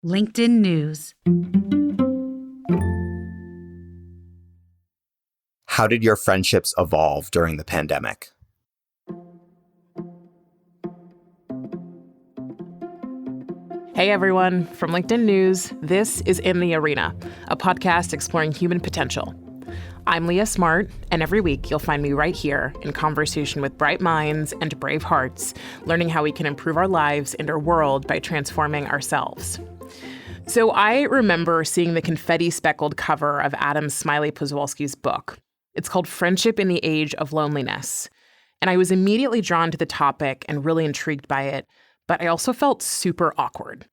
LinkedIn News. How did your friendships evolve during the pandemic? Hey everyone, from LinkedIn News, this is In the Arena, a podcast exploring human potential. I'm Leah Smart, and every week you'll find me right here in conversation with bright minds and brave hearts, learning how we can improve our lives and our world by transforming ourselves. So I remember seeing the confetti-speckled cover of Smiley Poswolsky's book. It's called Friendship in the Age of Loneliness. And I was immediately drawn to the topic and really intrigued by it, but I also felt super awkward.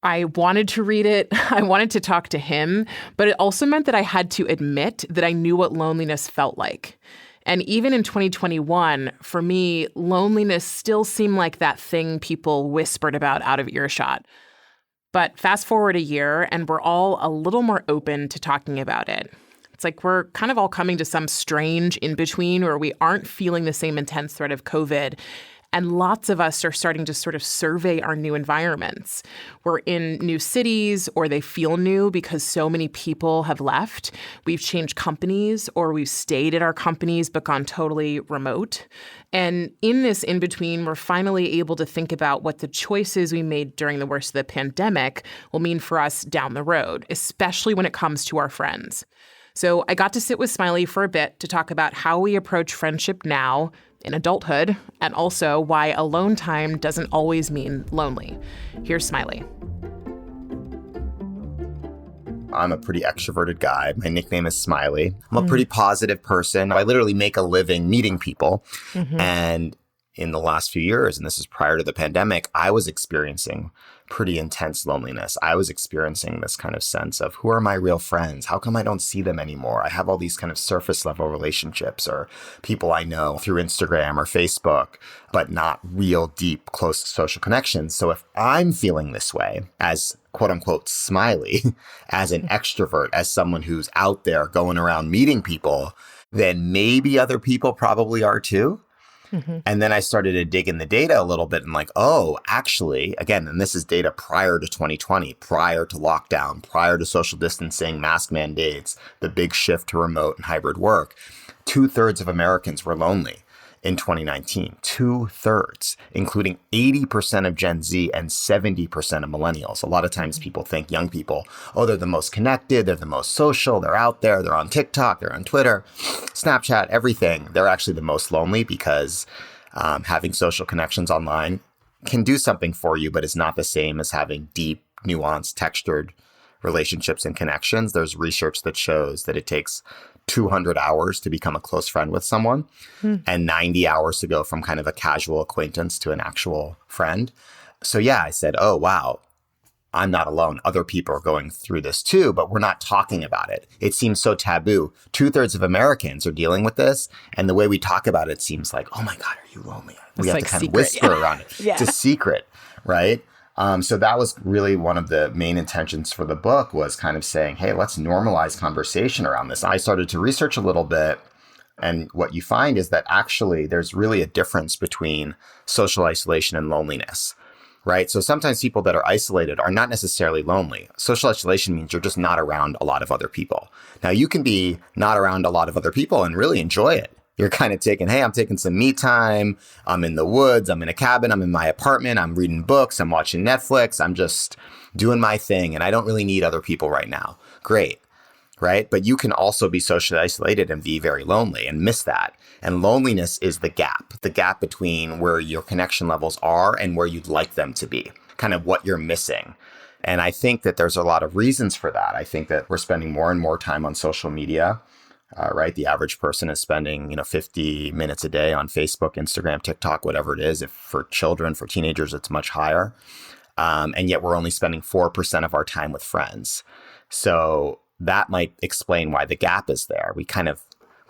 I wanted to read it, I wanted to talk to him, but it also meant that I had to admit that I knew what loneliness felt like. And even in 2021, for me, loneliness still seemed like that thing people whispered about out of earshot. But fast forward a year, and we're all a little more open to talking about it. It's like we're kind of all coming to some strange in-between where we aren't feeling the same intense threat of COVID. And lots of us are starting to sort of survey our new environments. We're in new cities, or they feel new because so many people have left. We've changed companies, or we've stayed at our companies but gone totally remote. And in this in-between, we're finally able to think about what the choices we made during the worst of the pandemic will mean for us down the road, especially when it comes to our friends. So I got to sit with Smiley for a bit to talk about how we approach friendship now in adulthood, and also why alone time doesn't always mean lonely. Here's Smiley. I'm a pretty extroverted guy. My nickname is Smiley. I'm a pretty positive person. I literally make a living meeting people. And in the last few years, and this is prior to the pandemic, I was experiencing pretty intense loneliness. I was experiencing this kind of sense of, who are my real friends? How come I don't see them anymore? I have all these kind of surface level relationships or people I know through Instagram or Facebook, but not real deep, close social connections. So if I'm feeling this way as quote unquote Smiley, as an extrovert, as someone who's out there going around meeting people, then maybe other people probably are too. And then I started to dig in the data a little bit and like, oh, actually, again, and this is data prior to 2020, prior to lockdown, prior to social distancing, mask mandates, the big shift to remote and hybrid work, 2/3 of Americans were lonely in 2019, 2/3, including 80% of Gen Z and 70% of millennials. A lot of times people think young people, oh, they're the most connected, they're the most social, they're out there, they're on TikTok, they're on Twitter, Snapchat, everything. They're actually the most lonely because having social connections online can do something for you, but it's not the same as having deep, nuanced, textured relationships and connections. There's research that shows that it takes 200 hours to become a close friend with someone and 90 hours to go from kind of a casual acquaintance to an actual friend. So yeah, I said, oh, wow, I'm not alone. Other people are going through this too, but we're not talking about it. It seems so taboo. 2/3 of Americans are dealing with this. And the way we talk about it seems like, oh my God, are you lonely? We have like to kind secret. of whisper around it. Yeah. It's a secret, right? So that was really one of the main intentions for the book, was kind of saying, hey, let's normalize conversation around this. I started to research a little bit. And what you find is that actually there's really a difference between social isolation and loneliness, right? So sometimes people that are isolated are not necessarily lonely. Social isolation means you're just not around a lot of other people. Now, you can be not around a lot of other people and really enjoy it. You're kind of taking, hey, I'm taking some me time. I'm in the woods. I'm in a cabin. I'm in my apartment. I'm reading books. I'm watching Netflix. I'm just doing my thing. And I don't really need other people right now. Great. Right. But you can also be socially isolated and be very lonely and miss that. And loneliness is the gap between where your connection levels are and where you'd like them to be, kind of what you're missing. And I think that there's a lot of reasons for that. I think that we're spending more and more time on social media. Right. The average person is spending, 50 minutes a day on Facebook, Instagram, TikTok, whatever it is. If for children, for teenagers, it's much higher. And yet we're only spending 4% of our time with friends. So that might explain why the gap is there. We kind of,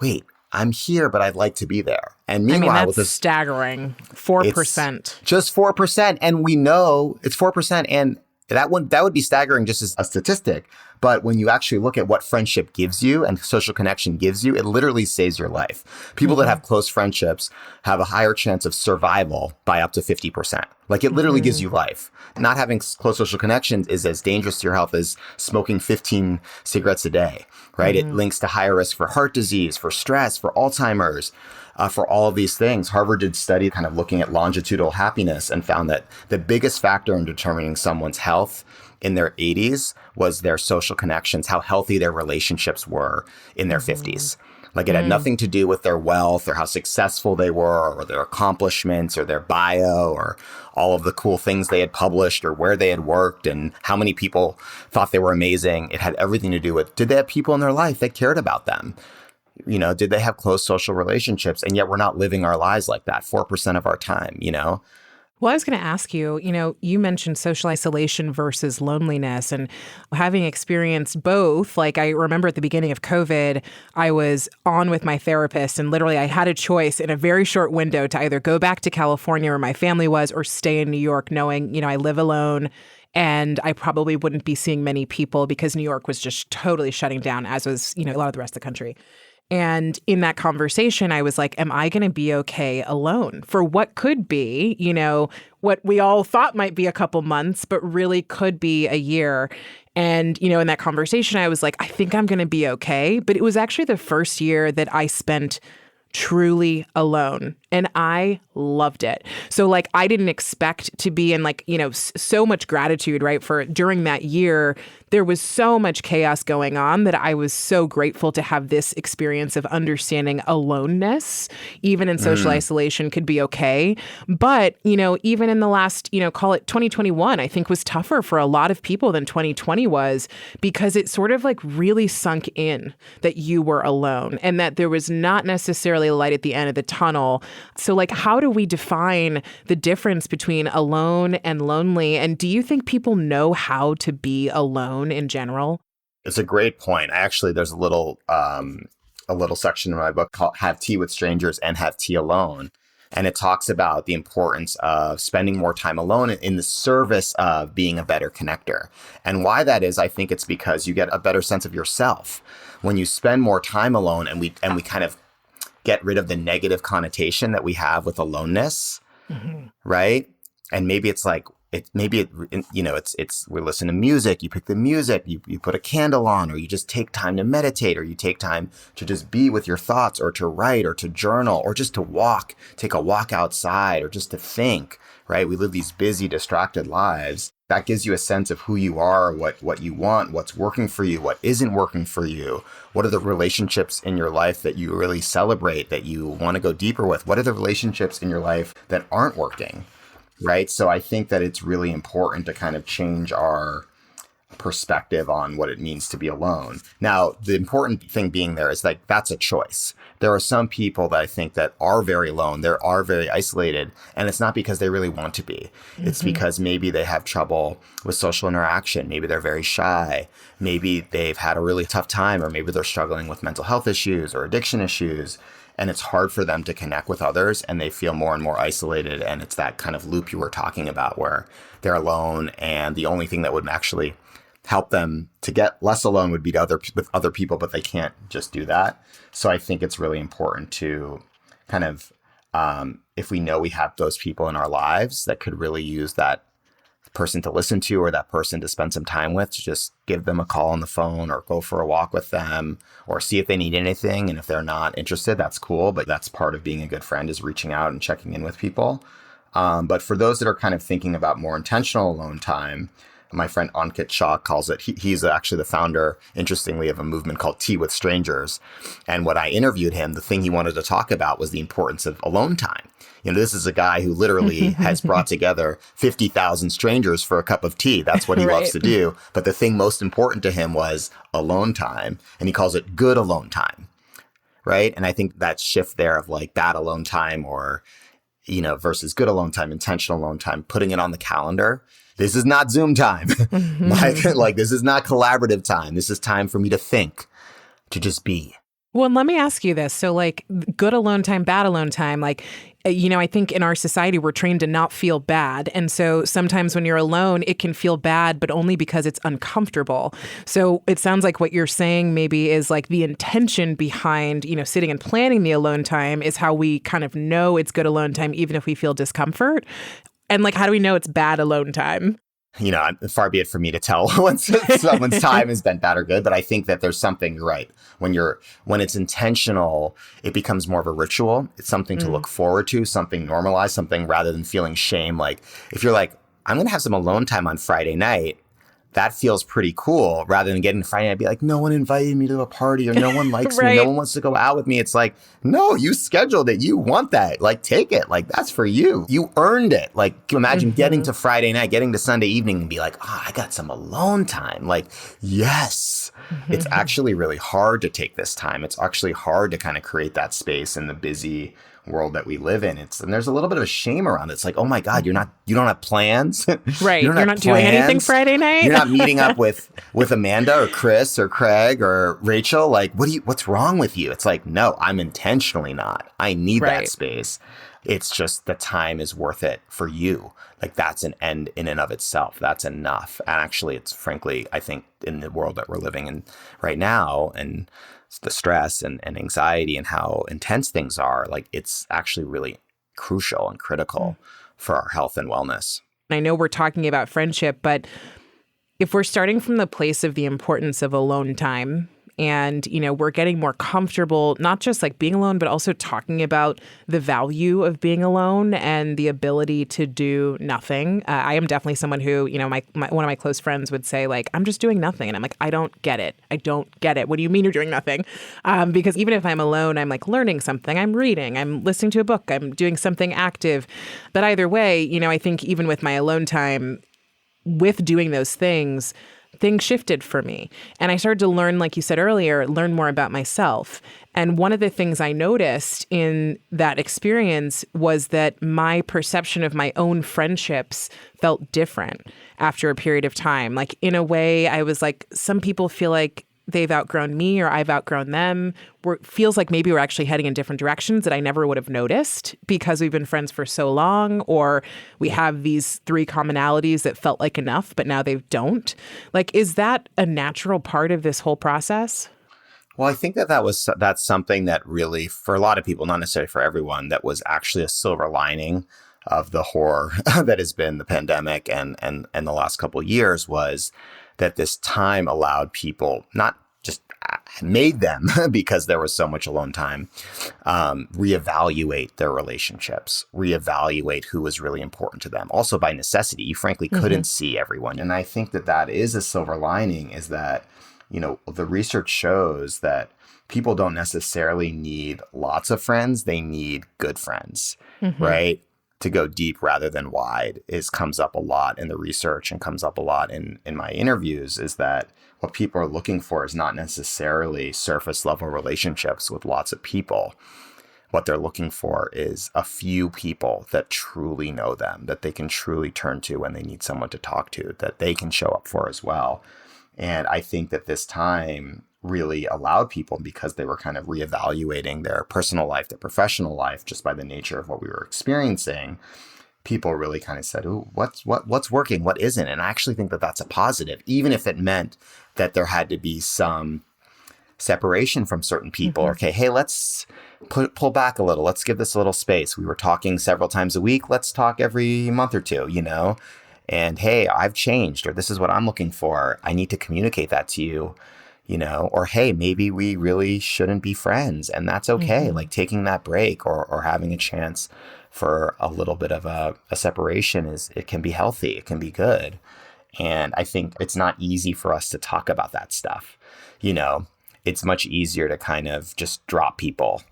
wait, I'm here, but I'd like to be there. And meanwhile, that's staggering. 4%. Just 4%. And we know it's 4%. And that would be staggering just as a statistic. But when you actually look at what friendship gives you and social connection gives you, it literally saves your life. People that have close friendships have a higher chance of survival by up to 50%. Like it literally gives you life. Not having close social connections is as dangerous to your health as smoking 15 cigarettes a day, right? It links to higher risk for heart disease, for stress, for Alzheimer's, for all of these things. Harvard did a study kind of looking at longitudinal happiness and found that the biggest factor in determining someone's health in their 80s was their social connections, how healthy their relationships were in their 50s. Like it had nothing to do with their wealth or how successful they were or their accomplishments or their bio or all of the cool things they had published or where they had worked and how many people thought they were amazing. It had everything to do with, did they have people in their life that cared about them? You know, did they have close social relationships? And yet we're not living our lives like that 4% of our time, you know? Well, I was going to ask you, you mentioned social isolation versus loneliness and having experienced both. Like I remember at the beginning of COVID, I was on with my therapist and literally I had a choice in a very short window to either go back to California where my family was or stay in New York knowing, I live alone and I probably wouldn't be seeing many people because New York was just totally shutting down, as was, a lot of the rest of the country. And in that conversation, I was like, am I going to be okay alone for what could be, what we all thought might be a couple months, but really could be a year. And, in that conversation, I was like, I think I'm going to be okay. But it was actually the first year that I spent truly alone. And I loved it. So like, I didn't expect to be in like, so much gratitude, right? For during that year, there was so much chaos going on that I was so grateful to have this experience of understanding aloneness, even in social isolation could be okay. But, even in the last, call it 2021, I think was tougher for a lot of people than 2020 was because it sort of like really sunk in that you were alone and that there was not necessarily a light at the end of the tunnel. So like, how do we define the difference between alone and lonely? And do you think people know how to be alone in general? It's a great point. There's a little section in my book called Have Tea with Strangers and Have Tea Alone. And it talks about the importance of spending more time alone in the service of being a better connector. And why that is, I think it's because you get a better sense of yourself when you spend more time alone and we kind of get rid of the negative connotation that we have with aloneness, right? And maybe it's like, we listen to music, you pick the music, you put a candle on, or you just take time to meditate, or you take time to just be with your thoughts, or to write, or to journal, or just to take a walk outside, or just to think, right? We live these busy, distracted lives. That gives you a sense of who you are, what you want, what's working for you, what isn't working for you. What are the relationships in your life that you really celebrate, that you want to go deeper with? What are the relationships in your life that aren't working, right? So I think that it's really important to kind of change our perspective on what it means to be alone. Now, the important thing being there is like, that's a choice. There are some people that I think that are very alone. They are very isolated. And it's not because they really want to be. It's because maybe they have trouble with social interaction. Maybe they're very shy. Maybe they've had a really tough time, or maybe they're struggling with mental health issues or addiction issues. And it's hard for them to connect with others, and they feel more and more isolated. And it's that kind of loop you were talking about where they're alone, and the only thing that would actually help them to get less alone would be with other people, but they can't just do that. So I think it's really important to kind of, if we know we have those people in our lives that could really use that person to listen to, or that person to spend some time with, to just give them a call on the phone, or go for a walk with them, or see if they need anything. And if they're not interested, that's cool. But that's part of being a good friend, is reaching out and checking in with people. But for those that are kind of thinking about more intentional alone time, my friend Ankit Shah calls it, he's actually the founder, interestingly, of a movement called Tea with Strangers. And when I interviewed him, the thing he wanted to talk about was the importance of alone time. This is a guy who literally has brought together 50,000 strangers for a cup of tea. That's what he loves to do. But the thing most important to him was alone time. And he calls it good alone time, right? And I think that shift there of like bad alone time, or, versus good alone time, intentional alone time, putting it on the calendar. This is not Zoom time. Like, this is not collaborative time. This is time for me to think, to just be. Well, and let me ask you this. So like good alone time, bad alone time, like, I think in our society, we're trained to not feel bad. And so sometimes when you're alone, it can feel bad, but only because it's uncomfortable. So it sounds like what you're saying maybe is like the intention behind, sitting and planning the alone time is how we kind of know it's good alone time, even if we feel discomfort. And like, how do we know it's bad alone time? You know, far be it for me to tell when someone's time has been bad or good, but I think that there's something, you're right. When it's intentional, it becomes more of a ritual. It's something to look forward to, something normalized, something rather than feeling shame. Like if you're like, I'm going to have some alone time on Friday night, that feels pretty cool, rather than getting to Friday night and be like, no one invited me to a party, or no one likes right. me, no one wants to go out with me. It's like, no, you scheduled it. You want that. Like, take it. Like, that's for you. You earned it. Like, imagine getting to Friday night, getting to Sunday evening and be like, oh, I got some alone time. Like, yes. It's actually really hard to take this time. It's actually hard to kind of create that space in the busy world that we live in. And there's a little bit of shame around it. It's like, oh my God, you don't have plans. Right. You're not doing anything Friday night. You're not meeting up with Amanda or Chris or Craig or Rachel. Like, what's wrong with you? It's like, no, I'm intentionally not. I need that space. It's just the time is worth it for you. Like that's an end in and of itself. That's enough. And actually, it's frankly, I think in the world that we're living in right now, and the stress and anxiety and how intense things are, like it's actually really crucial and critical for our health and wellness. I know we're talking about friendship, but if we're starting from the place of the importance of alone time, and, you know, we're getting more comfortable, not just like being alone, but also talking about the value of being alone and the ability to do nothing. I am definitely someone who, you know, my one of my close friends would say, like, I'm just doing nothing. And I'm like, I don't get it. I don't get it. What do you mean you're doing nothing? Because even if I'm alone, I'm like learning something. I'm reading. I'm listening to a book. I'm doing something active. But either way, you know, I think even with my alone time, with doing those things shifted for me. And I started to learn, like you said earlier, learn more about myself. And one of the things I noticed in that experience was that my perception of my own friendships felt different after a period of time. Like in a way, I was like, some people feel like they've outgrown me or I've outgrown them. Feels like maybe we're actually heading in different directions that I never would have noticed because we've been friends for so long, or we have these three commonalities that felt like enough, but now they don't. Like, is that a natural part of this whole process? Well, I think that's something that really, for a lot of people, not necessarily for everyone, that was actually a silver lining of the horror that has been the pandemic and the last couple of years, was that this time allowed people, not just made them because there was so much alone time, reevaluate their relationships, reevaluate who was really important to them. Also by necessity, you frankly couldn't see everyone. And I think that is a silver lining, is that, you know, the research shows that people don't necessarily need lots of friends. They need good friends, right? To go deep rather than wide comes up a lot in the research and comes up a lot in my interviews, is that what people are looking for is not necessarily surface level relationships with lots of people. What they're looking for is a few people that truly know them, that they can truly turn to when they need someone to talk to, that they can show up for as well. And I think that this time really allowed people, because they were kind of reevaluating their personal life, their professional life, just by the nature of what we were experiencing. People really kind of said, "Ooh, what's working? What isn't?" And I actually think that that's a positive, even if it meant that there had to be some separation from certain people. Okay, hey, let's pull back a little. Let's give this a little space. We were talking several times a week. Let's talk every month or two, you know? And hey, I've changed, or this is what I'm looking for. I need to communicate that to you. You know, or hey, maybe we really shouldn't be friends, and that's okay. Like taking that break or having a chance for a little bit of a separation it can be healthy. It can be good. And I think it's not easy for us to talk about that stuff. You know, it's much easier to kind of just drop people,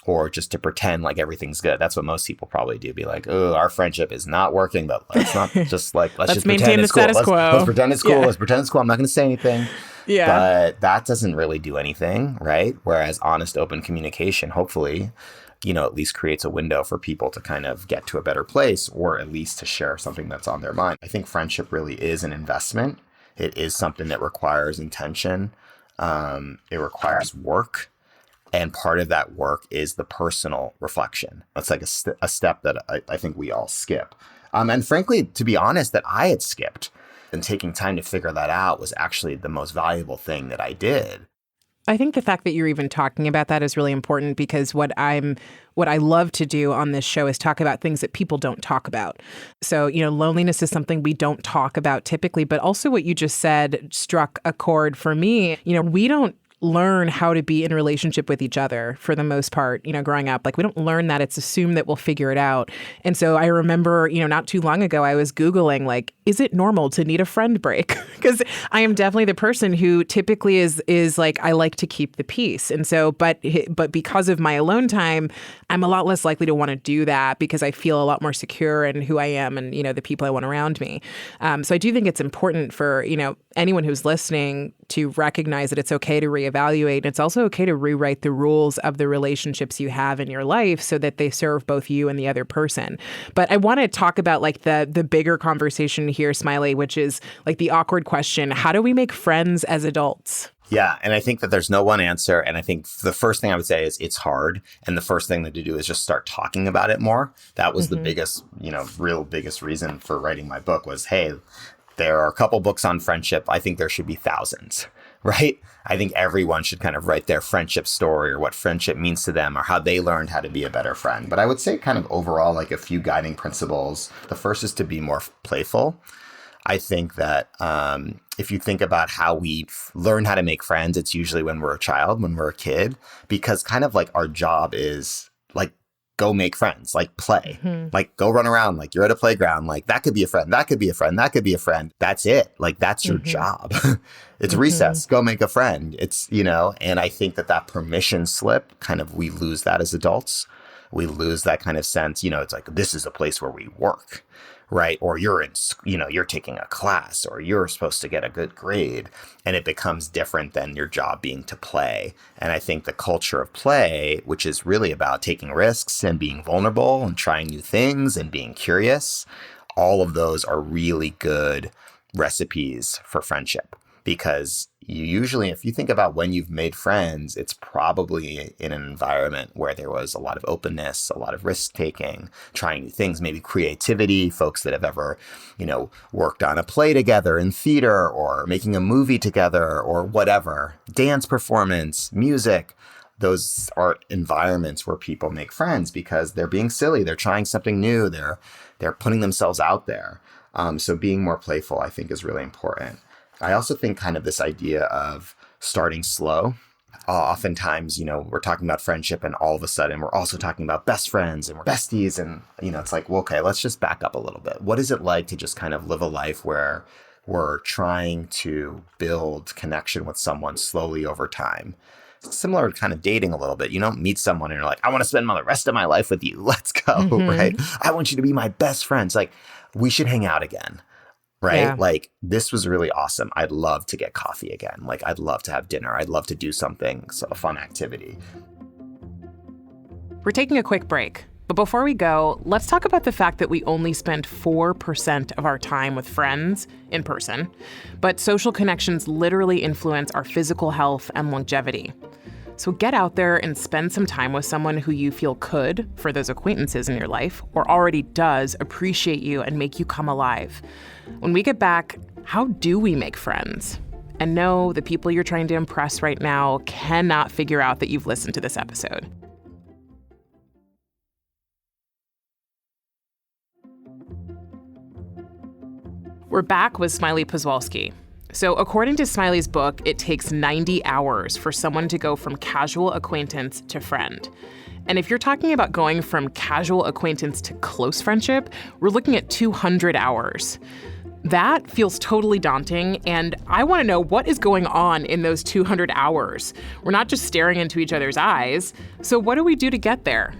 or just to pretend like everything's good. That's what most people probably do. Be like, oh, our friendship is not working, but let's not just like, let's just maintain pretend the it's cool. status quo. Let's pretend it's cool. Yeah. Let's pretend it's cool. I'm not going to say anything. Yeah. But that doesn't really do anything, right? Whereas honest, open communication, hopefully, you know, at least creates a window for people to kind of get to a better place, or at least to share something that's on their mind. I think friendship really is an investment. It is something that requires intention. It requires work. And part of that work is the personal reflection. It's like a step that I think we all skip. And frankly, to be honest, that I had skipped. And taking time to figure that out was actually the most valuable thing that I did. I think the fact that you're even talking about that is really important because what I love to do on this show is talk about things that people don't talk about. So, loneliness is something we don't talk about typically, but also what you just said struck a chord for me. We don't learn how to be in relationship with each other for the most part, growing up. Like we don't learn that. It's assumed that we'll figure it out. And so I remember, not too long ago, I was Googling, like, is it normal to need a friend break? Because I am definitely the person who typically is like, I like to keep the peace. And so, but because of my alone time, I'm a lot less likely to want to do that because I feel a lot more secure in who I am and, the people I want around me. So I do think it's important for, anyone who's listening to recognize that it's okay to reevaluate. And it's also okay to rewrite the rules of the relationships you have in your life so that they serve both you and the other person. But I want to talk about like the bigger conversation here, Smiley, which is like the awkward question. How do we make friends as adults? Yeah. And I think that there's no one answer. And I think the first thing I would say is it's hard. And the first thing to do is just start talking about it more. That was the biggest, real biggest reason for writing my book was, hey, there are a couple books on friendship. I think there should be thousands, right? I think everyone should kind of write their friendship story or what friendship means to them or how they learned how to be a better friend. But I would say kind of overall, like a few guiding principles. The first is to be more playful. I think that if you think about how we learn how to make friends, it's usually when we're a child, when we're a kid, because kind of like our job is like, go make friends, like play, like go run around, like you're at a playground, like that could be a friend, that could be a friend, that could be a friend. That's it. Like that's your job. It's recess, go make a friend. It's, and I think that permission slip kind of, we lose that as adults. We lose that kind of sense, it's like, this is a place where we work. Right. Or you're in, you're taking a class or you're supposed to get a good grade and it becomes different than your job being to play. And I think the culture of play, which is really about taking risks and being vulnerable and trying new things and being curious, all of those are really good recipes for friendship because you usually, if you think about when you've made friends, it's probably in an environment where there was a lot of openness, a lot of risk taking, trying new things, maybe creativity, folks that have ever, worked on a play together in theater or making a movie together or whatever, dance performance, music. Those are environments where people make friends because they're being silly. They're trying something new. They're putting themselves out there. So being more playful, I think, is really important. I also think kind of this idea of starting slow. Oftentimes, we're talking about friendship and all of a sudden we're also talking about best friends and we're besties. And, it's like, well, okay, let's just back up a little bit. What is it like to just kind of live a life where we're trying to build connection with someone slowly over time? It's similar to kind of dating a little bit. You don't meet someone and you're like, I want to spend the rest of my life with you. Let's go, right? I want you to be my best friend. It's like, we should hang out again. Right? Yeah. Like, this was really awesome. I'd love to get coffee again. Like, I'd love to have dinner. I'd love to do something, a fun activity. We're taking a quick break. But before we go, let's talk about the fact that we only spend 4% of our time with friends in person. But social connections literally influence our physical health and longevity. So get out there and spend some time with someone who you feel could, for those acquaintances in your life, or already does appreciate you and make you come alive. When we get back, how do we make friends? And no, the people you're trying to impress right now cannot figure out that you've listened to this episode. We're back with Smiley Poswolsky. So according to Smiley's book, it takes 90 hours for someone to go from casual acquaintance to friend. And if you're talking about going from casual acquaintance to close friendship, we're looking at 200 hours. That feels totally daunting, and I want to know what is going on in those 200 hours. We're not just staring into each other's eyes. So what do we do to get there?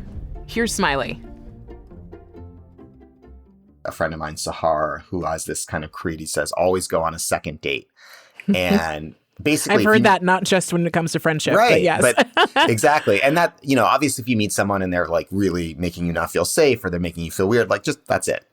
Here's Smiley. A friend of mine, Sahar, who has this kind of creed, he says, always go on a second date. And basically, I've heard that not just when it comes to friendship, right, but yes. But exactly. And that, obviously if you meet someone and they're like really making you not feel safe or they're making you feel weird, like just, that's it.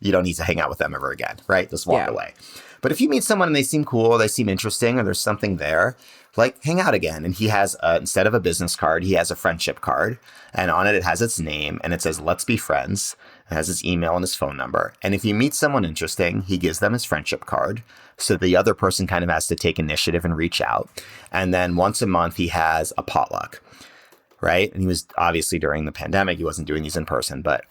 You don't need to hang out with them ever again, right? Just walk away. But if you meet someone and they seem cool, they seem interesting, or there's something there, like hang out again. And he has, instead of a business card, he has a friendship card. And on it, it has its name and it says, let's be friends. has his email and his phone number. And if he meets someone interesting, he gives them his friendship card. So the other person kind of has to take initiative and reach out. And then once a month, he has a potluck, right? And he was obviously during the pandemic, he wasn't doing these in person, but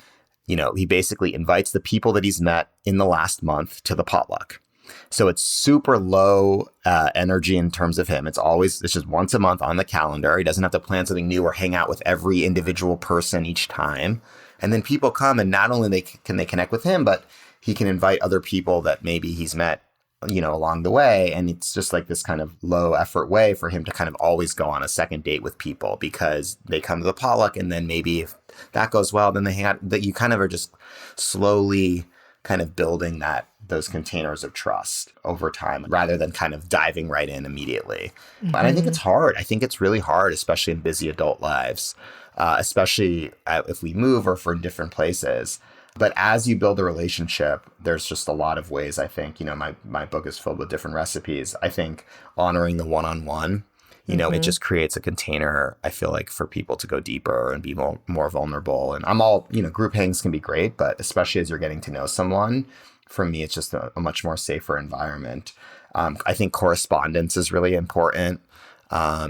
he basically invites the people that he's met in the last month to the potluck. So it's super low energy in terms of him. It's just once a month on the calendar. He doesn't have to plan something new or hang out with every individual person each time. And then people come, and not only can they connect with him, but he can invite other people that maybe he's met, along the way. And it's just like this kind of low effort way for him to kind of always go on a second date with people, because they come to the potluck, and then maybe if that goes well, then they hang out. That you kind of are just slowly kind of building those containers of trust over time, rather than kind of diving right in immediately. Mm-hmm. But I think it's hard. I think it's really hard, especially in busy adult lives, especially if we move or for different places. But as you build a relationship, there's just a lot of ways, I think, my book is filled with different recipes. I think honoring the one-on-one, it just creates a container, I feel like, for people to go deeper and be more vulnerable. And group hangs can be great, but especially as you're getting to know someone, for me, it's just a much more safer environment. I think correspondence is really important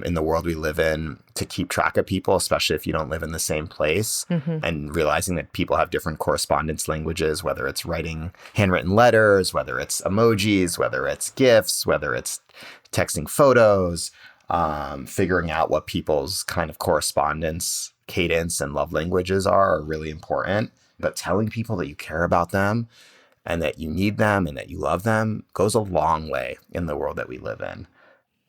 in the world we live in, to keep track of people, especially if you don't live in the same place, and realizing that people have different correspondence languages, whether it's writing handwritten letters, whether it's emojis, whether it's GIFs, whether it's texting photos, figuring out what people's kind of correspondence cadence and love languages are really important. But telling people that you care about them and that you need them and that you love them goes a long way in the world that we live in.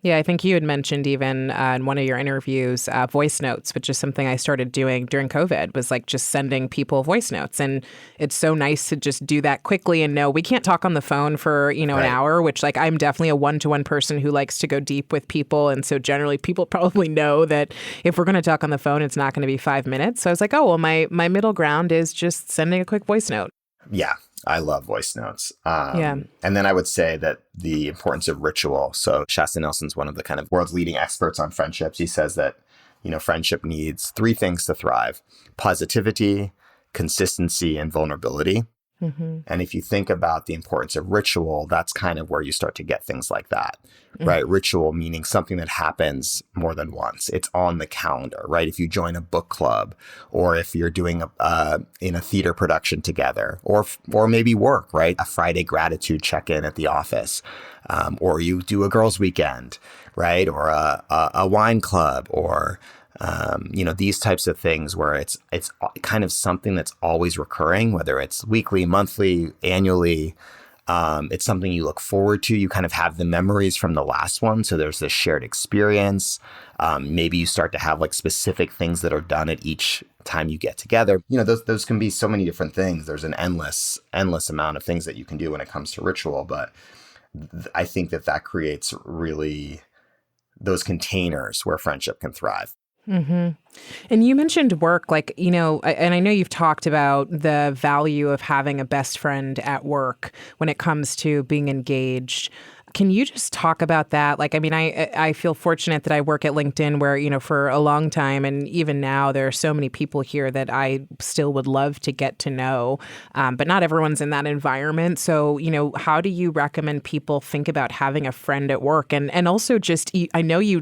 Yeah, I think you had mentioned even in one of your interviews, voice notes, which is something I started doing during COVID, was like just sending people voice notes. And it's so nice to just do that quickly and know we can't talk on the phone for, an hour, which like I'm definitely a one-to-one person who likes to go deep with people. And so generally people probably know that if we're going to talk on the phone, it's not going to be 5 minutes. So I was like, oh, well, my middle ground is just sending a quick voice note. Yeah. I love voice notes. And then I would say that the importance of ritual. So Shasta Nelson's one of the kind of world's leading experts on friendships. He says that, friendship needs 3 things to thrive: positivity, consistency, and vulnerability. Mm-hmm. And if you think about the importance of ritual, that's kind of where you start to get things like that, right? Ritual meaning something that happens more than once. It's on the calendar, right? If you join a book club, or if you're doing in a theater production together, or maybe work, right? A Friday gratitude check-in at the office, or you do a girls' weekend, right? Or a wine club, or these types of things where it's kind of something that's always recurring, whether it's weekly, monthly, annually. It's something you look forward to. You kind of have the memories from the last one. So there's this shared experience. Maybe you start to have like specific things that are done at each time you get together. Those can be so many different things. There's an endless amount of things that you can do when it comes to ritual. But I think that creates really those containers where friendship can thrive. Mm-hmm. And you mentioned work, and I know you've talked about the value of having a best friend at work when it comes to being engaged. Can you just talk about that? I feel fortunate that I work at LinkedIn where, for a long time, and even now, there are so many people here that I still would love to get to know, but not everyone's in that environment. So, how do you recommend people think about having a friend at work? And also just, I know you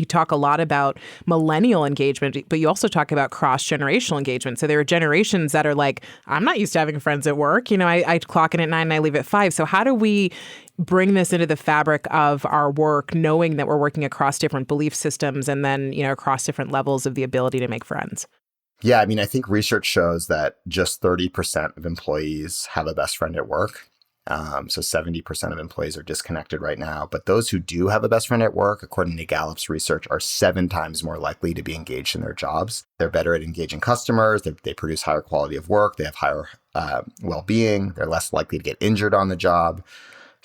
talk a lot about millennial engagement, but you also talk about cross-generational engagement. So there are generations that are like, I'm not used to having friends at work. I clock in at 9 and I leave at 5. So how do we bring this into the fabric of our work, knowing that we're working across different belief systems and then, across different levels of the ability to make friends? Yeah, I think research shows that just 30% of employees have a best friend at work. So 70% of employees are disconnected right now. But those who do have a best friend at work, according to Gallup's research, are 7 times more likely to be engaged in their jobs. They're better at engaging customers. They produce higher quality of work. They have higher well-being. They're less likely to get injured on the job.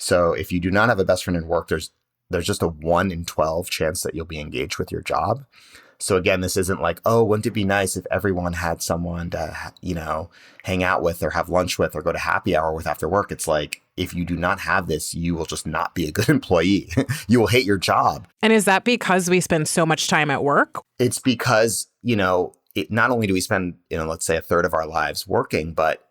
So if you do not have a best friend in work, there's just a 1 in 12 chance that you'll be engaged with your job. So again, this isn't like, oh, wouldn't it be nice if everyone had someone to, hang out with or have lunch with or go to happy hour with after work? It's like, if you do not have this, you will just not be a good employee. You will hate your job. And is that because we spend so much time at work? It's because, not only do we spend, let's say a third of our lives working, but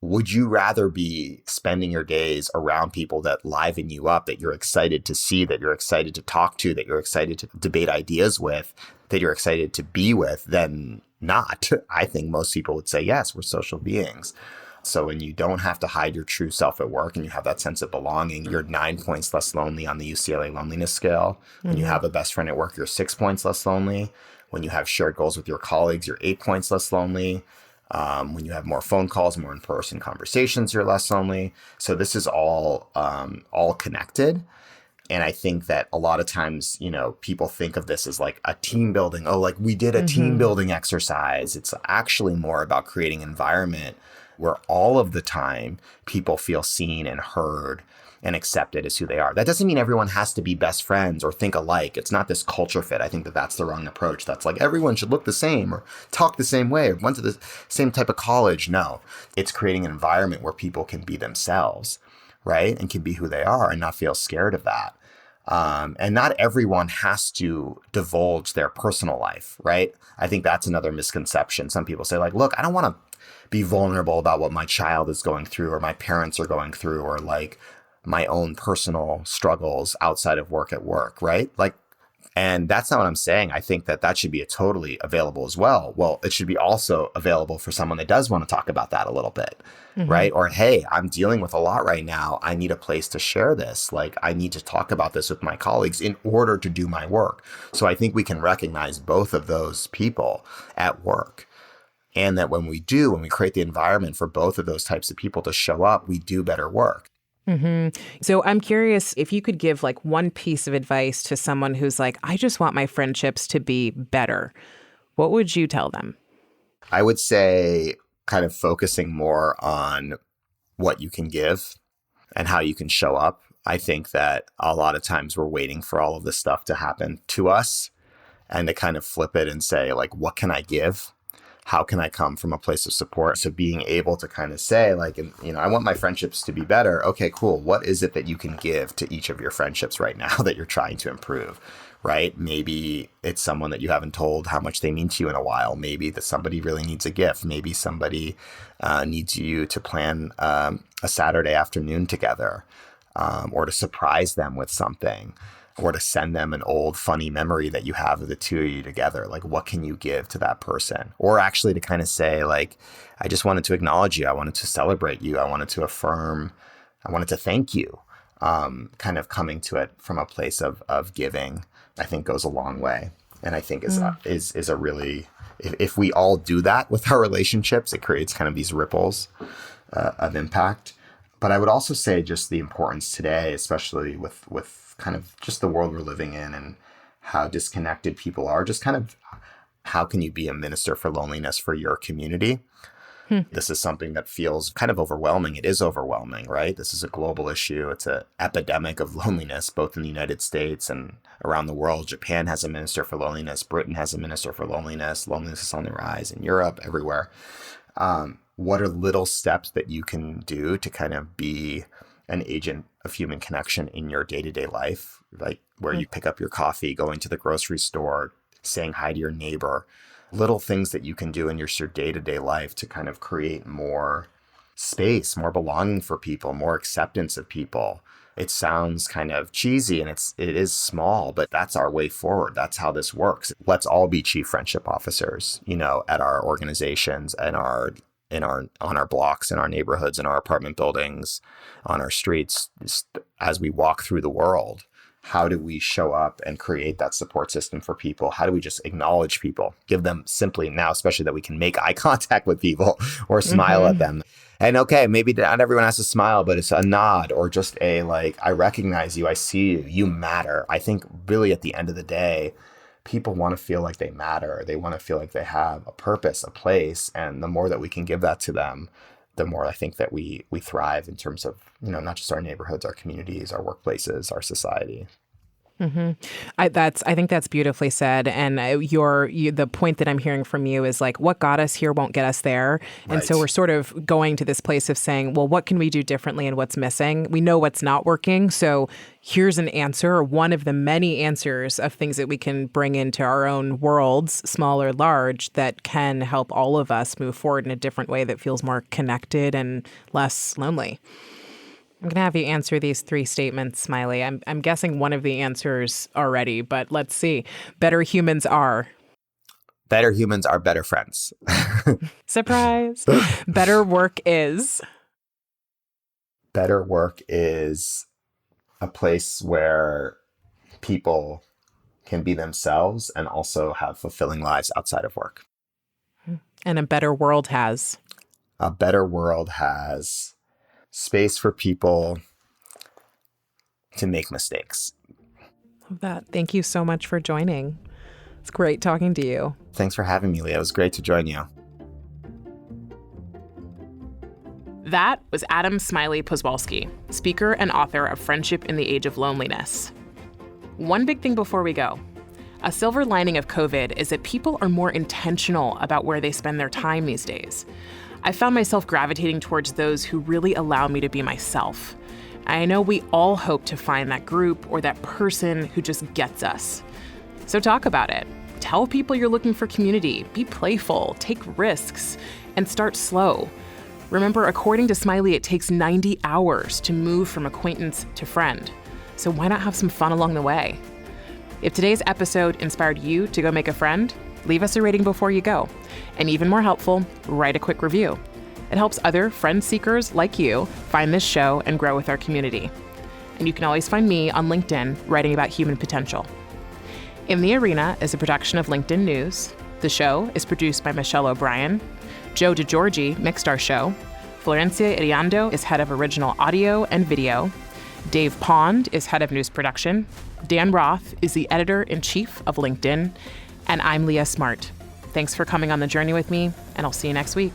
would you rather be spending your days around people that liven you up, that you're excited to see, that you're excited to talk to, that you're excited to debate ideas with, that you're excited to be with, than not? I think most people would say, yes, we're social beings. So when you don't have to hide your true self at work and you have that sense of belonging, you're 9 points less lonely on the UCLA loneliness scale. When you have a best friend at work, you're 6 points less lonely. When you have shared goals with your colleagues, you're 8 points less lonely. When you have more phone calls, more in-person conversations, you're less lonely. So this is all connected. And I think that a lot of times, people think of this as like a team building. Oh, like we did a team building exercise. It's actually more about creating an environment where all of the time people feel seen and heard and accepted as who they are. That doesn't mean everyone has to be best friends or think alike. It's not this culture fit. I think that that's the wrong approach. That's like everyone should look the same or talk the same way or went to the same type of college. No, it's creating an environment where people can be themselves, right? And can be who they are and not feel scared of that. And not everyone has to divulge their personal life, right? I think that's another misconception. Some people say like, look, I don't want to be vulnerable about what my child is going through or my parents are going through or like my own personal struggles outside of work at work, right? Like, and that's not what I'm saying. I think that should be totally available as well. Well, it should be also available for someone that does want to talk about that a little bit, right? Or, hey, I'm dealing with a lot right now. I need a place to share this. Like, I need to talk about this with my colleagues in order to do my work. So I think we can recognize both of those people at work. And that when we create the environment for both of those types of people to show up, we do better work. So I'm curious if you could give like one piece of advice to someone who's like, I just want my friendships to be better. What would you tell them? I would say kind of focusing more on what you can give and how you can show up. I think that a lot of times we're waiting for all of this stuff to happen to us and to kind of flip it and say, like, what can I give? How can I come from a place of support? So being able to kind of say like, I want my friendships to be better. Okay, cool. What is it that you can give to each of your friendships right now that you're trying to improve, right? Maybe it's someone that you haven't told how much they mean to you in a while. Maybe that somebody really needs a gift. Maybe somebody needs you to plan a Saturday afternoon together or to surprise them with something. Or to send them an old funny memory that you have of the two of you together. Like, what can you give to that person? Or actually to kind of say, like, I just wanted to acknowledge you. I wanted to celebrate you. I wanted to affirm. I wanted to thank you. Kind of coming to it from a place of giving, I think goes a long way. And I think is a really, if we all do that with our relationships, it creates kind of these ripples of impact. But I would also say just the importance today, especially with kind of just the world we're living in and how disconnected people are, just kind of how can you be a minister for loneliness for your community? This is something that feels kind of overwhelming. It is overwhelming, right? This is a global issue. It's an epidemic of loneliness, both in the United States and around the world. Japan has a minister for loneliness. Britain has a minister for loneliness. Loneliness is on the rise in Europe, everywhere. What are little steps that you can do to kind of be an agent of human connection in your day-to-day life, like where you pick up your coffee, going to the grocery store, saying hi to your neighbor, little things that you can do in your day-to-day life to kind of create more space, more belonging for people, more acceptance of people. It sounds kind of cheesy and it is small, but that's our way forward. That's how this works. Let's all be chief friendship officers, at our organizations and on our blocks, in our neighborhoods, in our apartment buildings, on our streets, as we walk through the world. How do we show up and create that support system for people? How do we just acknowledge people, give them simply now, especially that we can make eye contact with people or smile at them? And okay, maybe not everyone has to smile, but it's a nod or just a like, I recognize you, I see you, you matter. I think really at the end of the day, people want to feel like they matter. They want to feel like they have a purpose, a place. And the more that we can give that to them, the more I think that we thrive in terms of, not just our neighborhoods, our communities, our workplaces, our society. I think that's beautifully said. And the point that I'm hearing from you is like, what got us here won't get us there. And Right. so we're sort of going to this place of saying, well, what can we do differently and what's missing? We know what's not working. So here's an answer, or one of the many answers of things that we can bring into our own worlds, small or large, that can help all of us move forward in a different way that feels more connected and less lonely. I'm going to have you answer these 3 statements, Smiley. I'm guessing one of the answers already, but let's see. Better humans are. Better humans are better friends. Surprise. Better work is. Better work is a place where people can be themselves and also have fulfilling lives outside of work. And a better world has. A better world has space for people to make mistakes. Love that. Thank you so much for joining. It's great talking to you. Thanks for having me, Leah. It was great to join you. That was Adam Smiley Poswolsky, speaker and author of Friendship in the Age of Loneliness. One big thing before we go. A silver lining of COVID is that people are more intentional about where they spend their time these days. I found myself gravitating towards those who really allow me to be myself. I know we all hope to find that group or that person who just gets us. So talk about it. Tell people you're looking for community. Be playful, take risks, and start slow. Remember, according to Smiley, it takes 90 hours to move from acquaintance to friend. So why not have some fun along the way? If today's episode inspired you to go make a friend, leave us a rating before you go. And even more helpful, write a quick review. It helps other friend seekers like you find this show and grow with our community. And you can always find me on LinkedIn writing about human potential. In the Arena is a production of LinkedIn News. The show is produced by Michelle O'Brien. Joe DeGiorgi mixed our show. Florencia Iriando is head of original audio and video. Dave Pond is head of news production. Dan Roth is the editor-in-chief of LinkedIn. And I'm Leah Smart. Thanks for coming on the journey with me, and I'll see you next week.